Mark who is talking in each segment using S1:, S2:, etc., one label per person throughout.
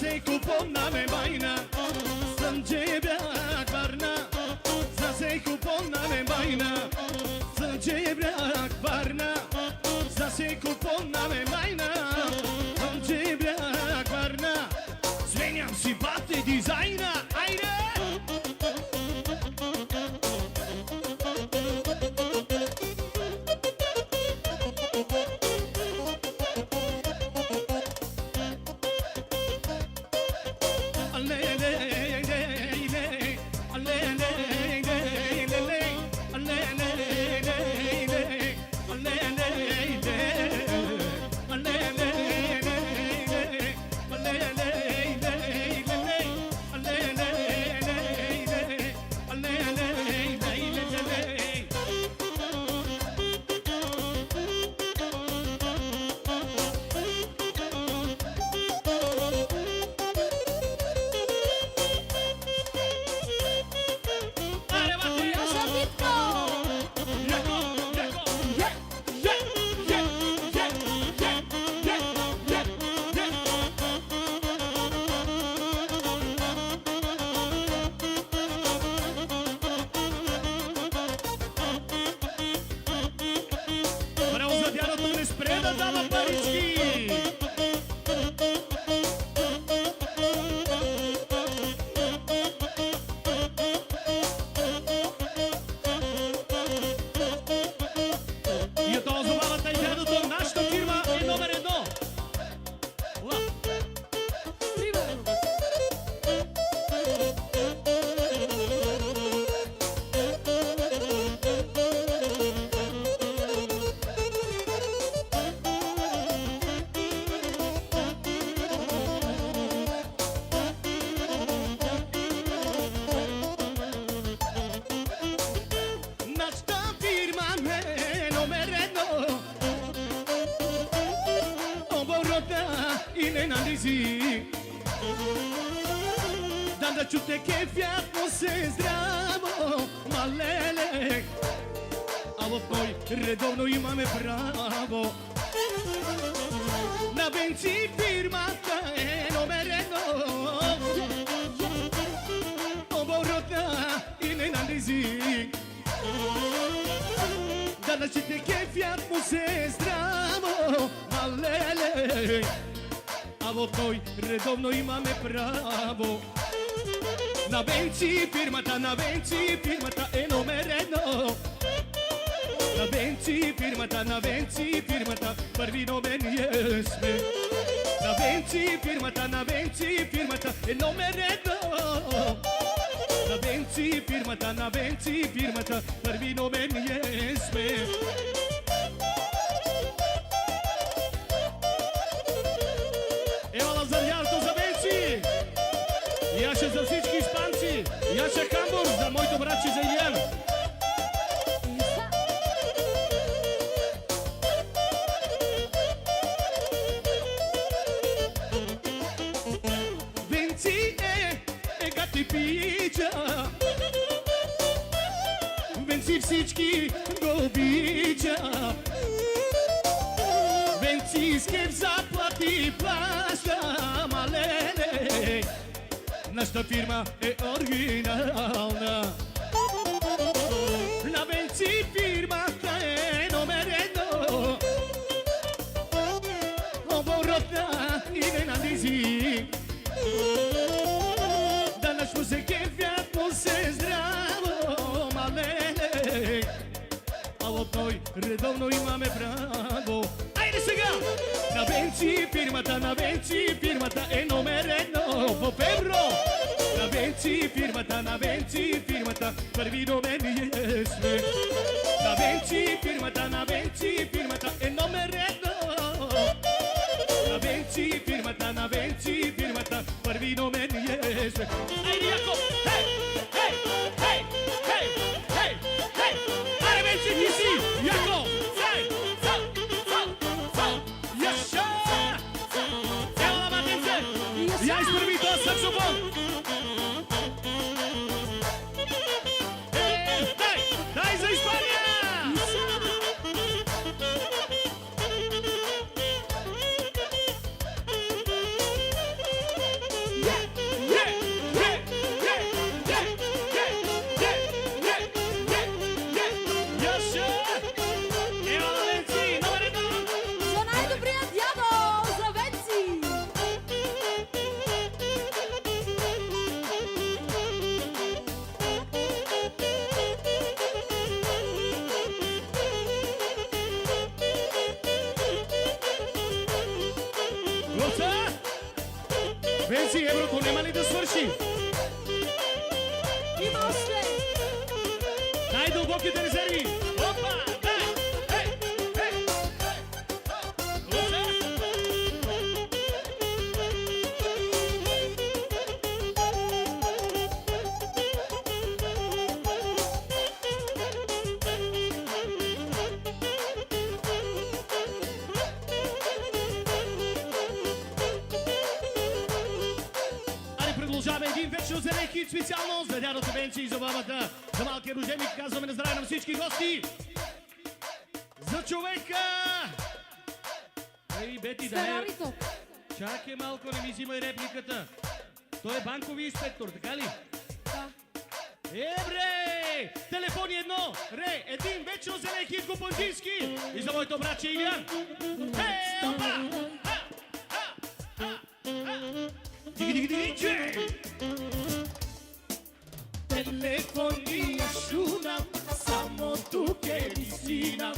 S1: se kuponname bajna, sëngjebrak barna. Za se kuponname bajna, sëngjebrak barna. Za se kuponname bajna, sëngjebrak barna. Zmieniam si paty dizajna, ajde! Da čute kefjat mo se zdravo, malele. A od moj redovno imame pravo. Na benci firmata je nomereno, oborota i ne nalizi. Da čute kefjat mo se zdravo, malele. A od moj redovno imame pravo. Na benci firmata e nomereno. Na benci firmata prvi nomen jesme. Na benci firmata e nomereno. Na benci firmata prvi nomen jesme. Evo Lazarjarto za benci. Ja ще за всички испанци, я ще Хамбург за моето братче за Илиян. Венци гати пича, Венци всички го обича. Венци с кеф заплати плаща, малене. Нашата фирма е оригинална. На Венци фирмата е номер едно. Оборотна и не нализи. Данъч му се кефят, му се здраво, малене. А от той редовно имаме право. Айде сега! На Венци фирмата е номер едно в евро. На Венци фирмата първи домен ние сме. На Венци фирмата е номер едно. На Венци фирмата първи домен ние сме. Айде яко! Хей! Хей! Хей! Хей! Хей! Хей! Аре Венци ти си! Яко! Хей! Я изпърви този саксофон! Дай за Испания! Бенци, еврото няма ли да свърши?
S2: Има още!
S1: Най-дълбоките резерви! Опа! Дай! Ей! Ей! Луза! Продължава един вечно зелен хит специално за дядото Бенчи и за бабата. За малкия роженик казваме на здраве на всички гости. За човека! Ей, Бети, да не...
S2: Ферарито.
S1: Чакай малко, не ми взимай репликата. Той е банкови инспектор, така ли?
S2: Да.
S1: Бре! Телефони едно! Ре! Един вечно зелен хит Гопанджийски! И за моето братче Илян! Ей, опа! Диги! Телефония шунам, само тук е висинам.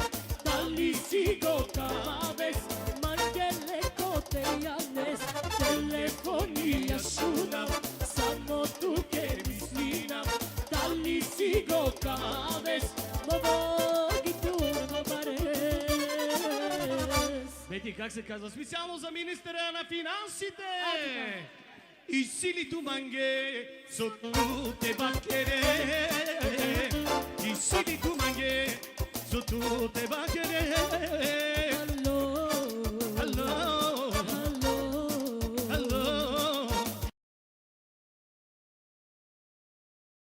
S1: Дали си готова-вес,
S2: Мангелеко те янес.
S1: телефония шунам, само тук е висинам. Дали си готова-вес.
S2: Моги турма барес.
S1: Бети, как се казва? Специално за министъра на финансите! И силито манге, сото те бакере. И силито манге, сото те бакере.